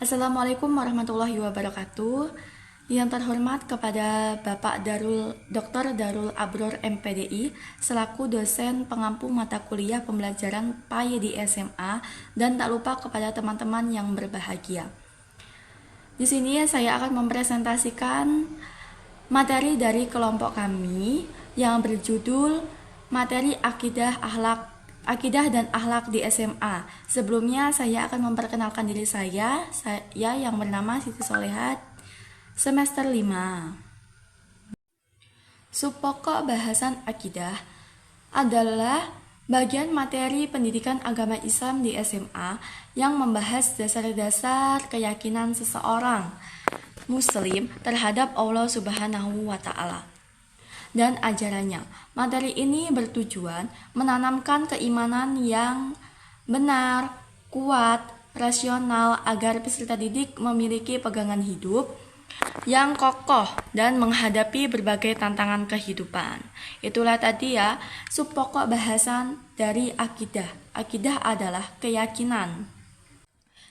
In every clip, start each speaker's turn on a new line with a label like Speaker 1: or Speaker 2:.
Speaker 1: Assalamualaikum warahmatullahi wabarakatuh. Yang terhormat kepada Bapak Dr. Darul Abror MPDI selaku dosen pengampu mata kuliah pembelajaran PAI di SMA, dan tak lupa kepada teman-teman yang berbahagia. Di sini saya akan mempresentasikan materi dari kelompok kami yang berjudul materi Akidah dan akhlak di SMA. Sebelumnya saya akan memperkenalkan diri saya yang bernama Siti Solehat, semester 5. Subpokok bahasan akidah adalah bagian materi pendidikan agama Islam di SMA yang membahas dasar-dasar keyakinan seseorang Muslim terhadap Allah Subhanahu wa Ta'ala dan ajarannya. Materi ini bertujuan menanamkan keimanan yang benar, kuat, rasional agar peserta didik memiliki pegangan hidup yang kokoh dan menghadapi berbagai tantangan kehidupan. Itulah tadi ya subpokok bahasan dari akidah. Akidah adalah keyakinan.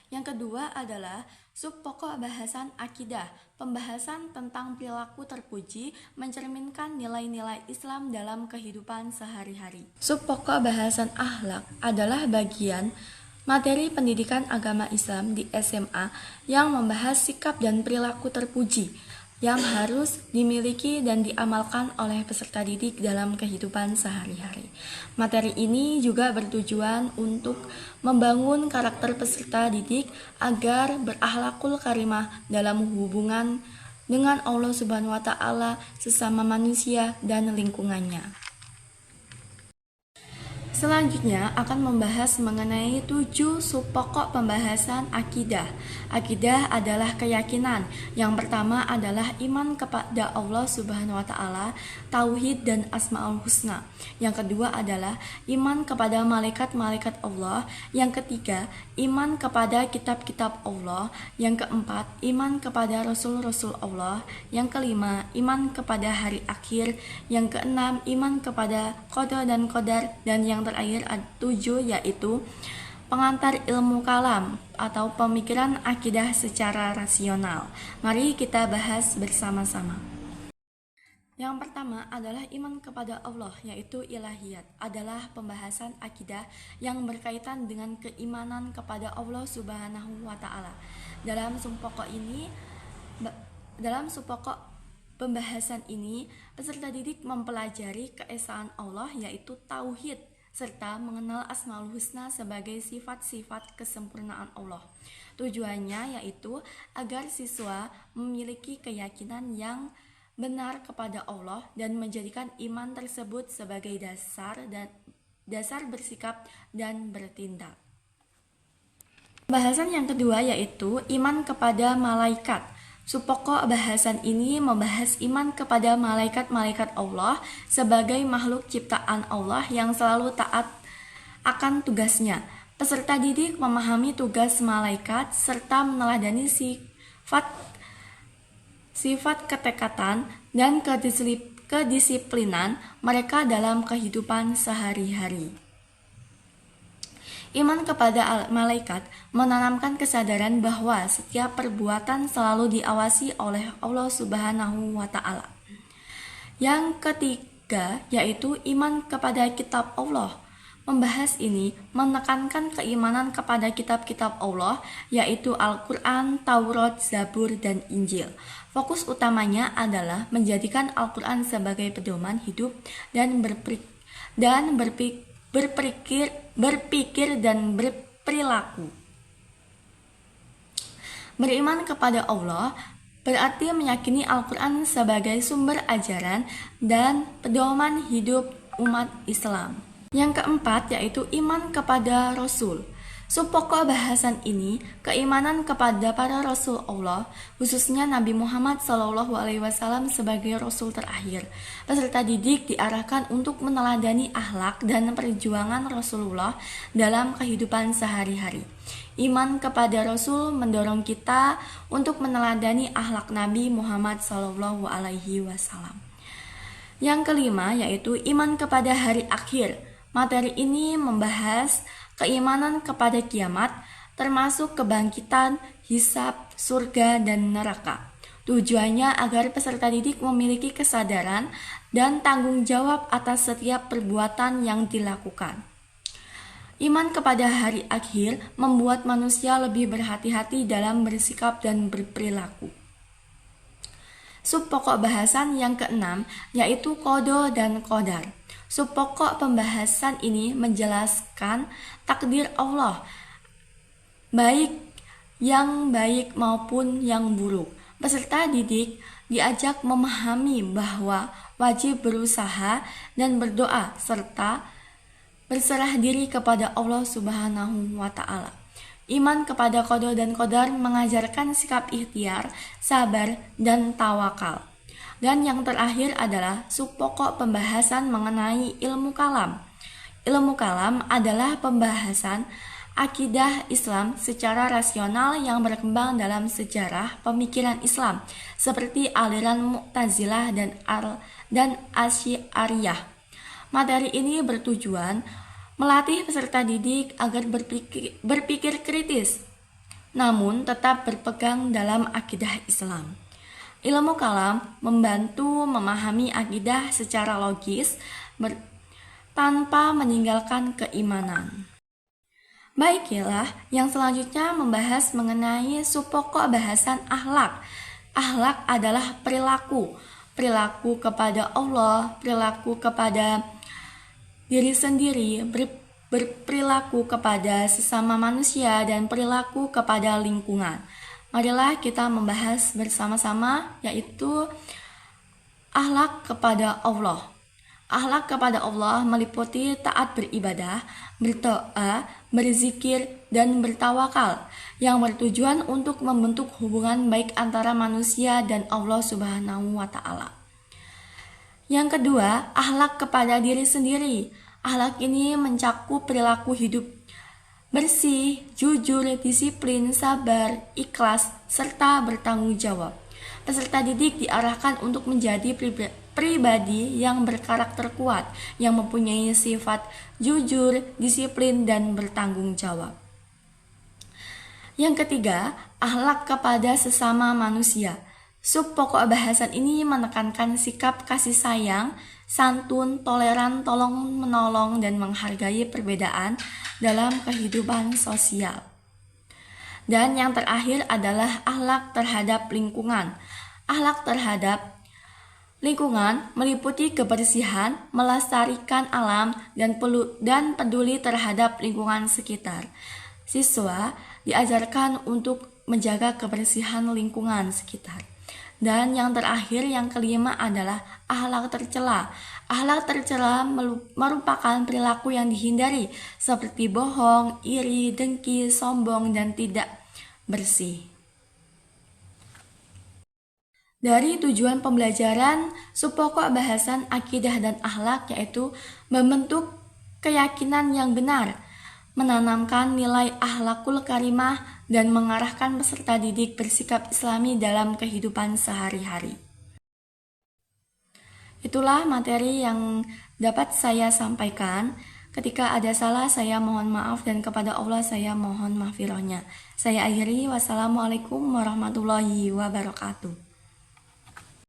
Speaker 1: Yang kedua adalah subpokok bahasan akidah. Pembahasan tentang perilaku terpuji mencerminkan nilai-nilai Islam dalam kehidupan sehari-hari. Subpokok bahasan akhlak adalah bagian materi pendidikan agama Islam di SMA yang membahas sikap dan perilaku terpuji yang harus dimiliki dan diamalkan oleh peserta didik dalam kehidupan sehari-hari. Materi ini juga bertujuan untuk membangun karakter peserta didik agar berakhlakul karimah dalam hubungan dengan Allah Subhanahu wa Ta'ala, sesama manusia, dan lingkungannya. Selanjutnya akan membahas mengenai 7 subpokok pembahasan akidah. Akidah adalah keyakinan. Yang pertama adalah iman kepada Allah Subhanahu wa Ta'ala, tauhid dan asmaul husna. Yang kedua adalah iman kepada malaikat-malaikat Allah. Yang ketiga, iman kepada kitab-kitab Allah. Yang keempat, iman kepada rasul-rasul Allah. Yang kelima, iman kepada hari akhir. Yang keenam, iman kepada qada dan qadar. Dan yang terakhir 7 yaitu pengantar ilmu kalam atau pemikiran akidah secara rasional. Mari kita bahas bersama-sama. Yang pertama adalah iman kepada Allah, yaitu ilahiyat, adalah pembahasan akidah yang berkaitan dengan keimanan kepada Allah Subhanahu wa Ta'ala. Dalam subpokok pembahasan ini, peserta didik mempelajari keesaan Allah, yaitu tauhid, serta mengenal Asmaul Husna sebagai sifat-sifat kesempurnaan Allah. Tujuannya yaitu agar siswa memiliki keyakinan yang benar kepada Allah dan menjadikan iman tersebut sebagai dasar bersikap dan bertindak. Bahasan yang kedua yaitu iman kepada malaikat. Subpokok bahasan ini membahas iman kepada malaikat-malaikat Allah sebagai makhluk ciptaan Allah yang selalu taat akan tugasnya. Peserta didik memahami tugas malaikat serta meneladani sifat ketekatan dan kedisiplinan mereka dalam kehidupan sehari-hari. Iman kepada malaikat menanamkan kesadaran bahwa setiap perbuatan selalu diawasi oleh Allah Subhanahu wa Ta'ala. Yang ketiga yaitu iman kepada kitab Allah. Membahas ini menekankan keimanan kepada kitab-kitab Allah, yaitu Al-Quran, Taurat, Zabur, dan Injil. Fokus utamanya adalah menjadikan Al-Quran sebagai pedoman hidup dan berpikir dan berperilaku. Beriman kepada Allah berarti meyakini Al-Quran sebagai sumber ajaran dan pedoman hidup umat Islam. Yang keempat yaitu iman kepada Rasul. Subpokok bahasan ini keimanan kepada para Rasul Allah, khususnya Nabi Muhammad SAW sebagai Rasul terakhir. Peserta didik diarahkan untuk meneladani akhlak dan perjuangan Rasulullah dalam kehidupan sehari-hari. Iman kepada Rasul mendorong kita untuk meneladani akhlak Nabi Muhammad SAW. Yang kelima yaitu iman kepada hari akhir. Materi ini membahas keimanan kepada kiamat, termasuk kebangkitan, hisab, surga, dan neraka. Tujuannya agar peserta didik memiliki kesadaran dan tanggung jawab atas setiap perbuatan yang dilakukan. Iman kepada hari akhir membuat manusia lebih berhati-hati dalam bersikap dan berperilaku. Subpokok bahasan yang keenam yaitu qada dan qadar. Subpokok pembahasan ini menjelaskan takdir Allah, baik yang baik maupun yang buruk. Peserta didik diajak memahami bahwa wajib berusaha dan berdoa serta berserah diri kepada Allah Subhanahu wa Ta'ala. Iman kepada qada dan qadar mengajarkan sikap ikhtiar, sabar, dan tawakal. Dan yang terakhir adalah subpokok pembahasan mengenai ilmu kalam. Ilmu kalam adalah pembahasan akidah Islam secara rasional yang berkembang dalam sejarah pemikiran Islam seperti aliran Mu'tazilah dan Asy'ariyah. Materi ini bertujuan melatih peserta didik agar berpikir kritis, namun tetap berpegang dalam akidah Islam. Ilmu kalam membantu memahami akidah secara logis tanpa meninggalkan keimanan. Baiklah, yang selanjutnya membahas mengenai subpokok bahasan akhlak. Akhlak adalah perilaku kepada Allah, perilaku kepada diri sendiri, berperilaku kepada sesama manusia, dan perilaku kepada lingkungan. Marilah kita membahas bersama-sama yaitu akhlak kepada Allah. Akhlak kepada Allah meliputi taat beribadah, berdoa, berzikir, dan bertawakal yang bertujuan untuk membentuk hubungan baik antara manusia dan Allah Subhanahu wa Ta'ala. Yang kedua, akhlak kepada diri sendiri. Akhlak ini mencakup perilaku hidup bersih, jujur, disiplin, sabar, ikhlas, serta bertanggung jawab. Peserta didik diarahkan untuk menjadi pribadi yang berkarakter kuat, yang mempunyai sifat jujur, disiplin, dan bertanggung jawab. Yang ketiga, akhlak kepada sesama manusia. Subpokok bahasan ini menekankan sikap kasih sayang, santun, toleran, tolong menolong, dan menghargai perbedaan dalam kehidupan sosial. Dan yang terakhir adalah akhlak terhadap lingkungan. Akhlak terhadap lingkungan meliputi kebersihan, melestarikan alam, dan peduli terhadap lingkungan sekitar. Siswa diajarkan untuk menjaga kebersihan lingkungan sekitar. Dan yang terakhir, yang kelima adalah akhlak tercela. Akhlak tercela merupakan perilaku yang dihindari seperti bohong, iri, dengki, sombong, dan tidak bersih. Dari tujuan pembelajaran subpokok bahasan akidah dan akhlak yaitu membentuk keyakinan yang benar, menanamkan nilai akhlakul karimah, dan mengarahkan peserta didik bersikap islami dalam kehidupan sehari-hari. Itulah materi yang dapat saya sampaikan. Ketika ada salah, saya mohon maaf, dan kepada Allah saya mohon maghfirahnya. Saya akhiri, wassalamualaikum warahmatullahi wabarakatuh.